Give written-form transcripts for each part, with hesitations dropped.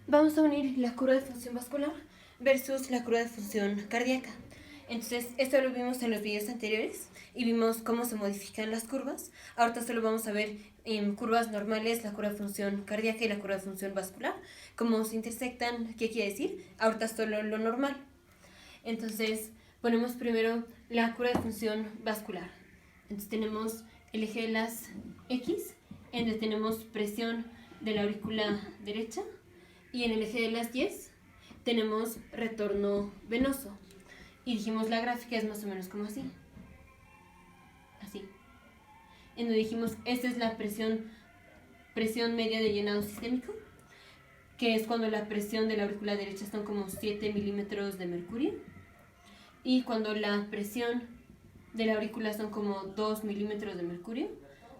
Vamos a unir la curva de función vascular versus la curva de función cardíaca. Entonces, esto lo vimos en los videos anteriores y vimos cómo se modifican las curvas. Ahorita solo vamos a ver en curvas normales la curva de función cardíaca y la curva de función vascular. Cómo se intersectan, ¿qué quiere decir? Ahorita solo lo normal. Entonces, ponemos primero la curva de función vascular. Entonces, tenemos el eje de las X, en donde tenemos presión de la aurícula derecha, y en el eje de las Y tenemos retorno venoso. Y dijimos la gráfica es más o menos como así. Así. En donde dijimos, esta es la presión media de llenado sistémico, que es cuando la presión de la aurícula derecha son como 7 milímetros de mercurio. Y cuando la presión de la aurícula son como 2 milímetros de mercurio,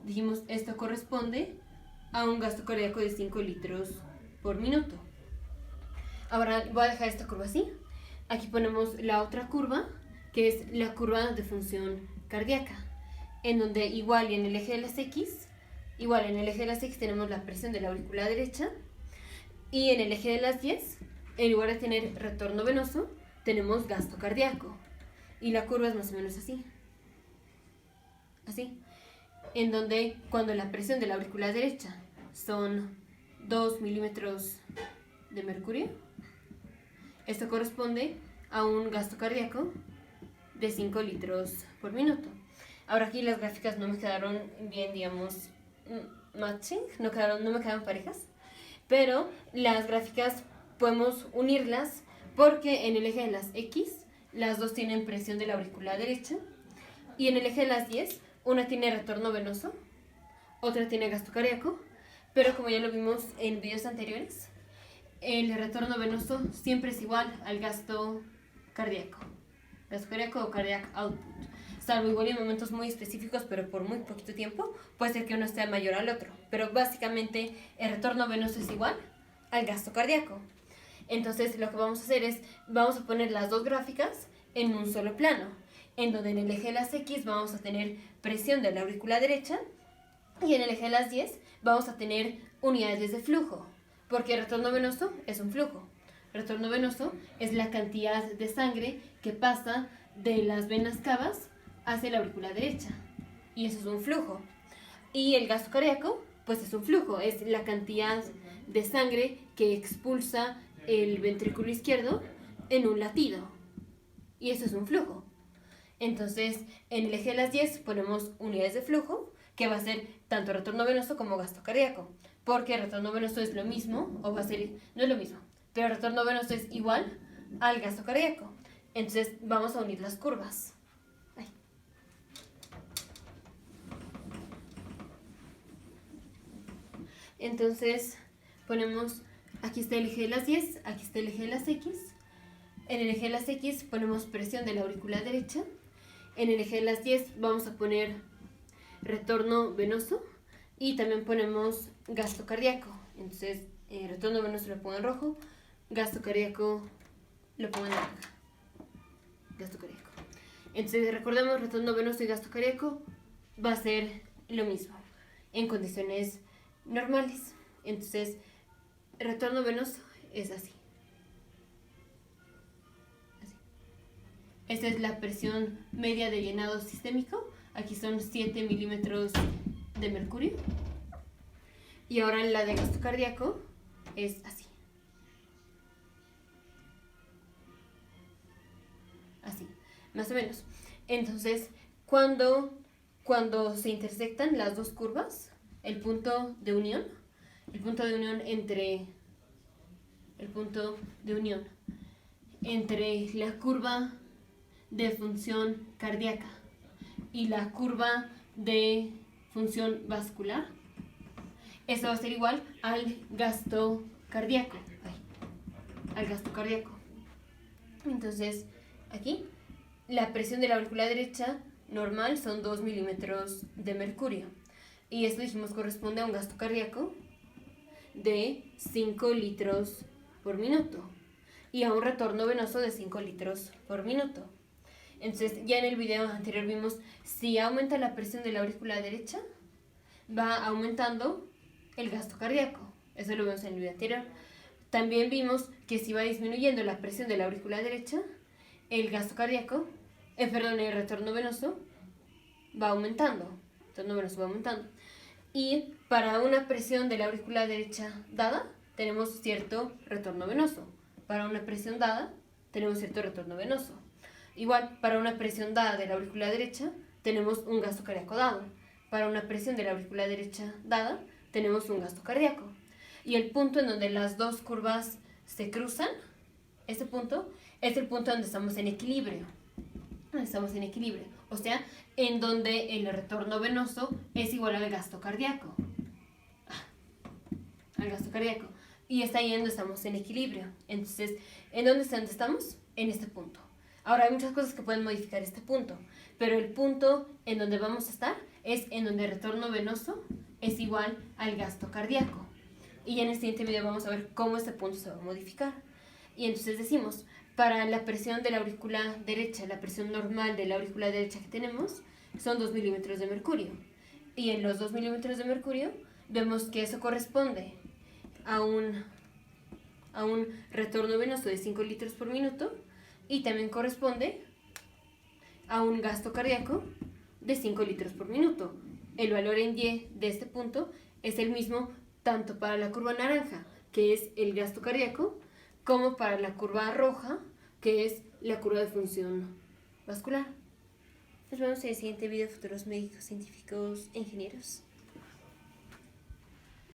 dijimos, esto corresponde a un gasto cardíaco de 5 litros por minuto. Ahora voy a dejar esta curva así. Aquí ponemos la otra curva, que es la curva de función cardíaca, en donde igual y en el eje de las X, tenemos la presión de la aurícula derecha, y en el eje de las Y, en lugar de tener retorno venoso, tenemos gasto cardíaco. Y la curva es más o menos así. Así. En donde cuando la presión de la aurícula derecha son 2 milímetros de mercurio, esto corresponde a un gasto cardíaco de 5 litros por minuto. Ahora aquí las gráficas no me quedaron bien, digamos, matching, no me quedaron parejas, pero las gráficas podemos unirlas porque en el eje de las X las dos tienen presión de la aurícula derecha, y en el eje de las Y una tiene retorno venoso, otra tiene gasto cardíaco, pero como ya lo vimos en videos anteriores, el retorno venoso siempre es igual al gasto cardíaco o cardiac output, salvo igual en momentos muy específicos, pero por muy poquito tiempo, puede ser que uno sea mayor al otro, pero básicamente el retorno venoso es igual al gasto cardíaco. Entonces lo que vamos a hacer es, vamos a poner las dos gráficas en un solo plano, en donde en el eje de las X vamos a tener presión de la aurícula derecha, y en el eje de las Y vamos a tener unidades de flujo, porque el retorno venoso es un flujo. Retorno venoso es la cantidad de sangre que pasa de las venas cavas hacia la aurícula derecha, y eso es un flujo. Y el gasto cardíaco, pues es un flujo, es la cantidad de sangre que expulsa el ventrículo izquierdo en un latido, y eso es un flujo. Entonces, en el eje de las Y ponemos unidades de flujo, que va a ser tanto retorno venoso como gasto cardíaco, porque el retorno venoso es lo mismo, o va a ser, no es lo mismo, pero el retorno venoso es igual al gasto cardíaco. Entonces, vamos a unir las curvas. Ay. Entonces, ponemos, aquí está el eje de las Y, aquí está el eje de las X. En el eje de las X ponemos presión de la aurícula derecha. En el eje de las Y vamos a poner retorno venoso, y también ponemos gasto cardíaco. Entonces, retorno venoso lo pongo en rojo, gasto cardíaco lo pongo en naranja. Gasto cardíaco. Entonces, recordemos, retorno venoso y gasto cardíaco va a ser lo mismo en condiciones normales. Entonces, retorno venoso es así. Esta es la presión media de llenado sistémico. Aquí son 7 milímetros de mercurio. Y ahora la de gasto cardíaco es así. Así, más o menos. Entonces, cuando se intersectan las dos curvas, el punto de unión entre la curva de función cardíaca y la curva de función vascular, eso va a ser igual al gasto cardíaco. Entonces, aquí, la presión de la aurícula derecha normal son 2 milímetros de mercurio. Y esto dijimos corresponde a un gasto cardíaco de 5 litros por minuto. Y a un retorno venoso de 5 litros por minuto. Entonces, ya en el video anterior vimos, si aumenta la presión de la aurícula derecha, va aumentando el gasto cardíaco. Eso lo vimos en el video anterior. También vimos que si va disminuyendo la presión de la aurícula derecha, el gasto cardíaco, el retorno venoso va aumentando. El retorno venoso va aumentando. Y para una presión de la aurícula derecha dada, tenemos cierto retorno venoso. Para una presión dada, tenemos cierto retorno venoso. Igual, para una presión dada de la aurícula derecha, tenemos un gasto cardíaco dado. Para una presión de la aurícula derecha dada, tenemos un gasto cardíaco. Y el punto en donde las dos curvas se cruzan, ese punto, es el punto donde estamos en equilibrio. Estamos en equilibrio. O sea, en donde el retorno venoso es igual al gasto cardíaco. Al gasto cardíaco. Y está ahí donde estamos en equilibrio. Entonces, ¿en dónde estamos? En este punto. Ahora, hay muchas cosas que pueden modificar este punto, pero el punto en donde vamos a estar es en donde el retorno venoso es igual al gasto cardíaco. Y en el siguiente video vamos a ver cómo este punto se va a modificar. Y entonces decimos, para la presión de la aurícula derecha, la presión normal de la aurícula derecha que tenemos, son 2 milímetros de mercurio. Y en los 2 milímetros de mercurio, vemos que eso corresponde a un retorno venoso de 5 litros por minuto y también corresponde a un gasto cardíaco de 5 litros por minuto. El valor en Y de este punto es el mismo tanto para la curva naranja, que es el gasto cardíaco, como para la curva roja, que es la curva de función vascular. Nos vemos en el siguiente video, futuros médicos, científicos e ingenieros.